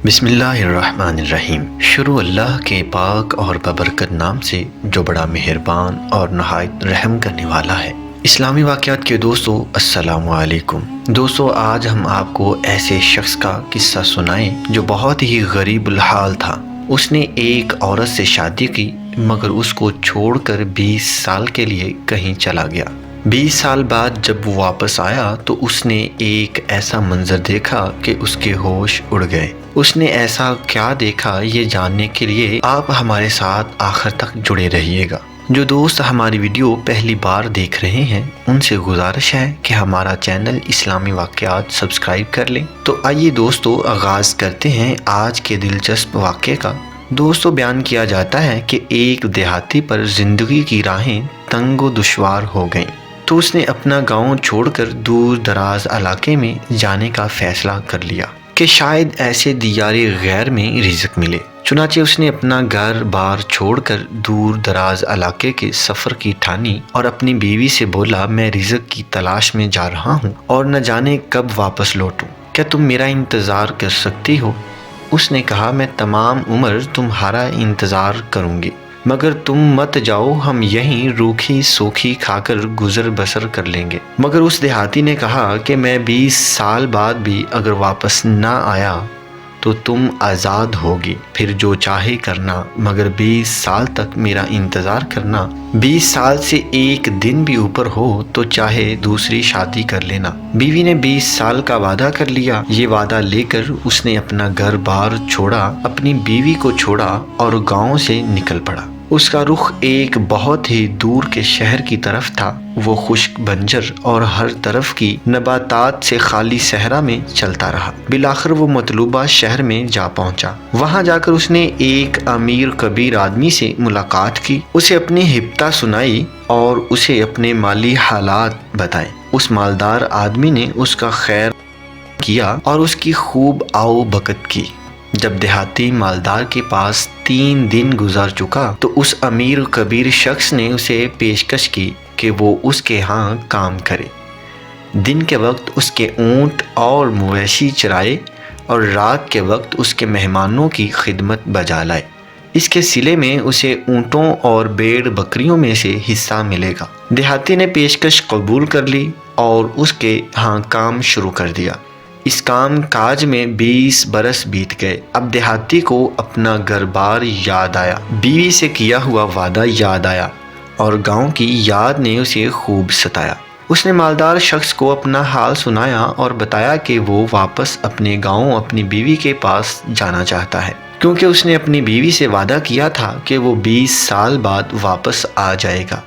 بسم اللہ الرحمن الرحیم۔ شروع اللہ کے پاک اور ببرکت نام سے جو بڑا مہربان اور نہایت رحم کرنے والا ہے۔ اسلامی واقعات کے دوستو السلام علیکم۔ دوستو آج ہم آپ کو ایسے شخص کا قصہ سنائیں جو بہت ہی غریب الحال تھا۔ اس نے ایک عورت سے شادی کی مگر اس کو چھوڑ کر 20 سال کے لیے کہیں چلا گیا۔ 20 سال بعد جب وہ واپس آیا تو اس نے ایک ایسا منظر دیکھا کہ اس کے ہوش اڑ گئے۔ اس نے ایسا کیا دیکھا یہ جاننے کے لیے آپ ہمارے ساتھ آخر تک جڑے رہیے گا۔ جو دوست ہماری ویڈیو پہلی بار دیکھ رہے ہیں ان سے گزارش ہے کہ ہمارا چینل اسلامی واقعات سبسکرائب کر لیں۔ تو آئیے دوستو آغاز کرتے ہیں آج کے دلچسپ واقعے کا۔ دوستو بیان کیا جاتا ہے کہ ایک دیہاتی پر زندگی کی راہیں تنگ و دشوار ہو گئیں تو اس نے اپنا گاؤں چھوڑ کر دور دراز علاقے میں جانے کا فیصلہ کر لیا کہ شاید ایسے دیار غیر میں رزق ملے۔ چنانچہ اس نے اپنا گھر بار چھوڑ کر دور دراز علاقے کے سفر کی ٹھانی اور اپنی بیوی سے بولا میں رزق کی تلاش میں جا رہا ہوں اور نہ جانے کب واپس لوٹوں، کیا تم میرا انتظار کر سکتی ہو؟ اس نے کہا میں تمام عمر تمہارا انتظار کروں گی مگر تم مت جاؤ، ہم یہیں روکھی سوکھی کھا کر گزر بسر کر لیں گے۔ مگر اس دیہاتی نے کہا کہ میں 20 سال بعد بھی اگر واپس نہ آیا تو تم آزاد ہوگی، پھر جو چاہے کرنا، مگر 20 سال تک میرا انتظار کرنا۔ 20 سال سے ایک دن بھی اوپر ہو تو چاہے دوسری شادی کر لینا۔ بیوی نے 20 سال کا وعدہ کر لیا۔ یہ وعدہ لے کر اس نے اپنا گھر بار چھوڑا، اپنی بیوی کو چھوڑا اور گاؤں سے نکل پڑا۔ اس کا رخ ایک بہت ہی دور کے شہر کی طرف تھا۔ وہ خشک بنجر اور ہر طرف کی نباتات سے خالی صحرا میں چلتا رہا۔ بالآخر وہ مطلوبہ شہر میں جا پہنچا۔ وہاں جا کر اس نے ایک امیر کبیر آدمی سے ملاقات کی، اسے اپنی ہپتا سنائی اور اسے اپنے مالی حالات بتائے۔ اس مالدار آدمی نے اس کا خیر کیا اور اس کی خوب آؤ بکت کی۔ جب دیہاتی مالدار کے پاس 3 دن گزر چکا تو اس امیر کبیر شخص نے اسے پیشکش کی کہ وہ اس کے ہاں کام کرے۔ دن کے وقت اس کے اونٹ اور مویشی چرائے اور رات کے وقت اس کے مہمانوں کی خدمت بجا لائے۔ اس کے صلے میں اسے اونٹوں اور بھیڑ بکریوں میں سے حصہ ملے گا۔ دیہاتی نے پیشکش قبول کر لی اور اس کے ہاں کام شروع کر دیا۔ اس کام کاج میں 20 برس بیت گئے۔ اب دیہاتی کو اپنا گھر بار یاد آیا، بیوی سے کیا ہوا وعدہ یاد آیا اور گاؤں کی یاد نے اسے خوب ستایا۔ اس نے مالدار شخص کو اپنا حال سنایا اور بتایا کہ وہ واپس اپنے گاؤں اپنی بیوی کے پاس جانا چاہتا ہے، کیونکہ اس نے اپنی بیوی سے وعدہ کیا تھا کہ وہ 20 سال بعد واپس آ جائے گا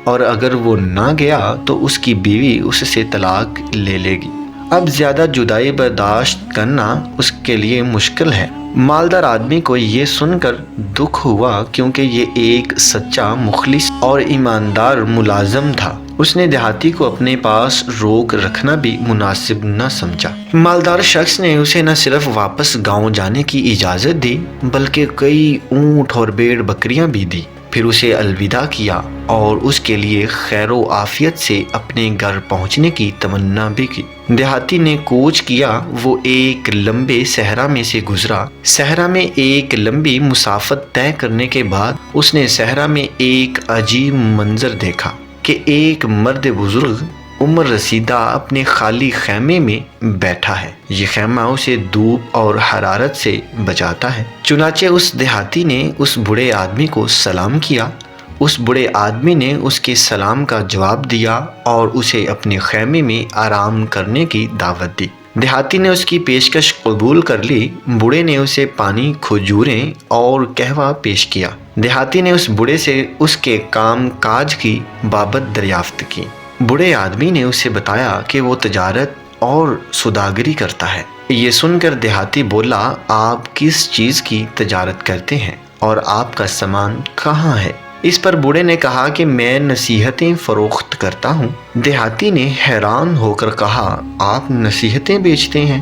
اور اگر وہ نہ گیا تو اس کی بیوی اس سے طلاق لے لے گی۔ اب زیادہ جدائی برداشت کرنا اس کے لیے مشکل ہے۔ مالدار آدمی کو یہ سن کر دکھ ہوا کیونکہ یہ ایک سچا مخلص اور ایماندار ملازم تھا۔ اس نے دیہاتی کو اپنے پاس روک رکھنا بھی مناسب نہ سمجھا۔ مالدار شخص نے اسے نہ صرف واپس گاؤں جانے کی اجازت دی بلکہ کئی اونٹ اور بھیڑ بکریاں بھی دی، پھر اسے الوداع کیا اور اس کے لیے خیر و عافیت سے اپنے گھر پہنچنے کی تمنا بھی کی۔ دیہاتی نے کوچ کیا، وہ ایک لمبے صحرا میں سے گزرا۔ صحرا میں ایک لمبی مسافت طے کرنے کے بعد اس نے صحرا میں ایک عجیب منظر دیکھا کہ ایک مرد بزرگ عمر رسیدہ اپنے خالی خیمے میں بیٹھا ہے۔ یہ خیمہ اسے دھوپ اور حرارت سے بچاتا ہے۔ چنانچہ اس دیہاتی نے اس بوڑھے آدمی کو سلام کیا۔ اس بوڑھے آدمی نے اس کے سلام کا جواب دیا اور اسے اپنے خیمے میں آرام کرنے کی دعوت دی۔ دیہاتی نے اس کی پیشکش قبول کر لی۔ بوڑھے نے اسے پانی، کھجوریں اور قہوہ پیش کیا۔ دیہاتی نے اس بوڑھے سے اس کے کام کاج کی بابت دریافت کی۔ بوڑھے آدمی نے اسے بتایا کہ وہ تجارت اور سوداگری کرتا ہے۔ یہ سن کر دیہاتی بولا آپ کس چیز کی تجارت کرتے ہیں اور آپ کا سامان کہاں ہے؟ اس پر بوڑھے نے کہا کہ میں نصیحتیں فروخت کرتا ہوں۔ دیہاتی نے حیران ہو کر کہا آپ نصیحتیں بیچتے ہیں؟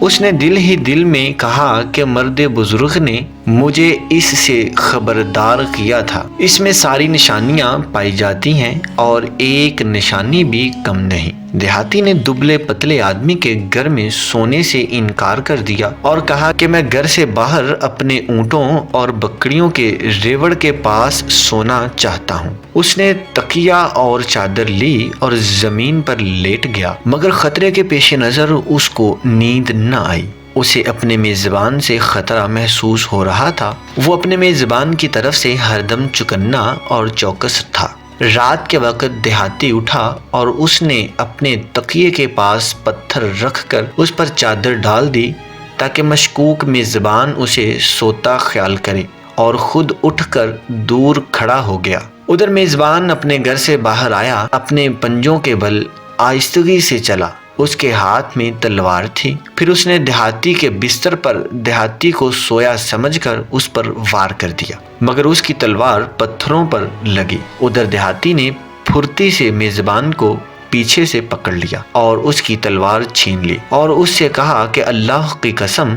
اس نے دل ہی دل میں کہا کہ مرد بزرگ نے مجھے اس سے خبردار کیا تھا، اس میں ساری نشانیاں پائی جاتی ہیں اور ایک نشانی بھی کم نہیں۔ دیہاتی نے دبلے پتلے آدمی کے گھر میں سونے سے انکار کر دیا اور کہا کہ میں گھر سے باہر اپنے اونٹوں اور بکریوں کے ریوڑ کے پاس سونا چاہتا ہوں۔ اس نے تکیہ اور چادر لی اور زمین پر لیٹ گیا، مگر خطرے کے پیش نظر اس کو نیند نہ آئی۔ اسے اپنے میزبان سے خطرہ محسوس ہو رہا تھا۔ وہ اپنے میزبان کی طرف سے ہر دم چکنا اور چوکس تھا۔ رات کے وقت دیہاتی اٹھا اور اس نے اپنے تکیے کے پاس پتھر رکھ کر اس پر چادر ڈال دی تاکہ مشکوک میزبان اسے سوتا خیال کرے، اور خود اٹھ کر دور کھڑا ہو گیا۔ ادھر میزبان اپنے گھر سے باہر آیا، اپنے پنجوں کے بل آہستگی سے چلا۔ اس کے ہاتھ میں تلوار تھی۔ پھر اس نے دیہاتی کے بستر پر دیہاتی کو سویا سمجھ کر اس پر وار کر دیا، مگر اس کی تلوار پتھروں پر لگی۔ ادھر دیہاتی نے پھرتی سے میزبان کو پیچھے سے پکڑ لیا اور اس کی تلوار چھین لی، اور اس سے کہا کہ اللہ کی قسم،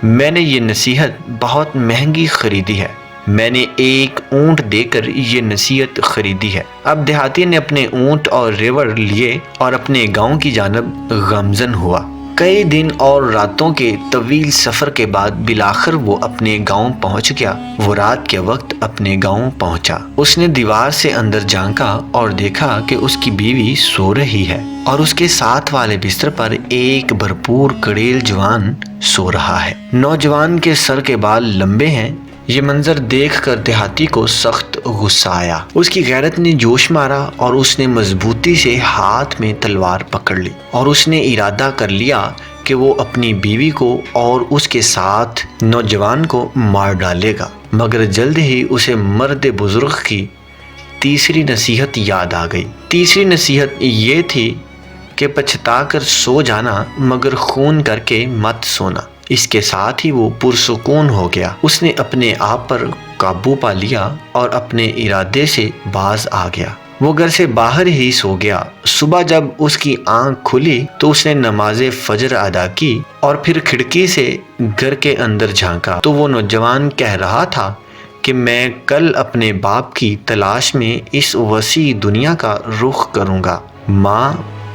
میں نے یہ نصیحت بہت مہنگی خریدی ہے، میں نے ایک اونٹ دے کر یہ نصیحت خریدی ہے۔ اب دیہاتی نے اپنے اونٹ اور ریوڑ لیے اور اپنے گاؤں کی جانب گامزن ہوا۔ کئی دن اور راتوں کے طویل سفر کے بعد بالآخر وہ اپنے گاؤں پہنچ گیا۔ وہ رات کے وقت اپنے گاؤں پہنچا۔ اس نے دیوار سے اندر جھانکا اور دیکھا کہ اس کی بیوی سو رہی ہے اور اس کے ساتھ والے بستر پر ایک بھرپور کڑیل جوان سو رہا ہے۔ نوجوان کے سر کے بال لمبے ہیں۔ یہ منظر دیکھ کر دیہاتی کو سخت غصہ آیا۔ اس کی غیرت نے جوش مارا اور اس نے مضبوطی سے ہاتھ میں تلوار پکڑ لی، اور اس نے ارادہ کر لیا کہ وہ اپنی بیوی کو اور اس کے ساتھ نوجوان کو مار ڈالے گا۔ مگر جلد ہی اسے مرد بزرگ کی تیسری نصیحت یاد آ گئی۔ تیسری نصیحت یہ تھی کہ پچھتا کر سو جانا، مگر خون کر کے مت سونا۔ اس کے ساتھ ہی وہ پرسکون ہو گیا۔ اس نے اپنے آپ پر قابو پا لیا اور اپنے ارادے سے باز آ گیا۔ وہ گھر سے باہر ہی سو گیا۔ صبح جب اس کی آنکھ کھلی تو اس نے نماز فجر ادا کی اور پھر کھڑکی سے گھر کے اندر جھانکا تو وہ نوجوان کہہ رہا تھا کہ میں کل اپنے باپ کی تلاش میں اس وسیع دنیا کا رخ کروں گا۔ ماں،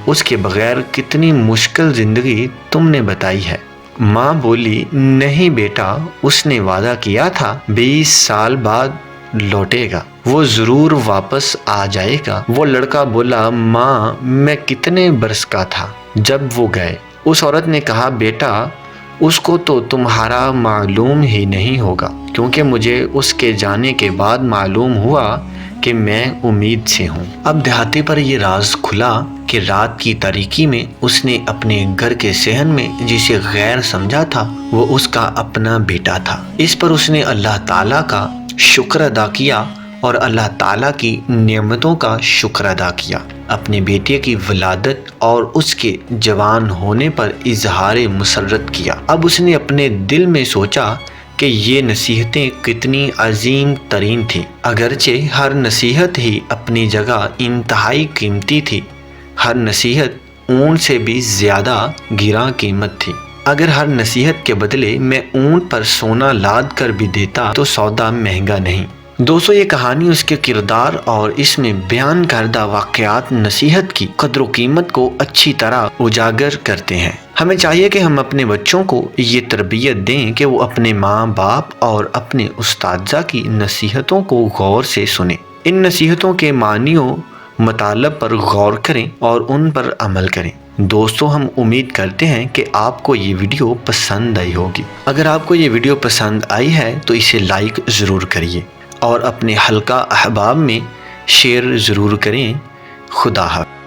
اس کے بغیر کتنی مشکل زندگی تم نے بتائی ہے۔ ماں بولی، نہیں بیٹا، اس نے وعدہ کیا تھا 20 سال بعد لوٹے گا، وہ ضرور واپس آ جائے گا۔ وہ لڑکا بولا، ماں، میں کتنے برس کا تھا جب وہ گئے؟ اس عورت نے کہا، بیٹا، اس کو تو تمہارا معلوم ہی نہیں ہوگا، کیونکہ مجھے اس کے جانے کے بعد معلوم ہوا کہ میں امید سے ہوں۔ اب دیہاتی پر یہ راز کھلا کہ رات کی تاریکی میں اس نے اپنے گھر کے صحن میں جسے غیر سمجھا تھا وہ اس کا اپنا بیٹا تھا۔ اس پر اس نے اللہ تعالیٰ کا شکر ادا کیا اور اللہ تعالیٰ کی نعمتوں کا شکر ادا کیا۔ اپنے بیٹے کی ولادت اور اس کے جوان ہونے پر اظہار مسرت کیا۔ اب اس نے اپنے دل میں سوچا کہ یہ نصیحتیں کتنی عظیم ترین تھیں۔ اگرچہ ہر نصیحت ہی اپنی جگہ انتہائی قیمتی تھی، ہر نصیحت اونٹ سے بھی زیادہ گراں قیمت تھی۔ اگر ہر نصیحت کے بدلے میں اونٹ پر سونا لاد کر بھی دیتا تو سودا مہنگا نہیں۔ دوستو، یہ کہانی اس کے کردار اور اس میں بیان کردہ واقعات نصیحت کی قدر و قیمت کو اچھی طرح اجاگر کرتے ہیں۔ ہمیں چاہیے کہ ہم اپنے بچوں کو یہ تربیت دیں کہ وہ اپنے ماں باپ اور اپنے اساتذہ کی نصیحتوں کو غور سے سنیں، ان نصیحتوں کے معنی و مطالب پر غور کریں اور ان پر عمل کریں۔ دوستو، ہم امید کرتے ہیں کہ آپ کو یہ ویڈیو پسند آئی ہوگی۔ اگر آپ کو یہ ویڈیو پسند آئی ہے تو اسے لائک ضرور کریے اور اپنے حلقہ احباب میں شیئر ضرور کریں۔ خدا حافظ۔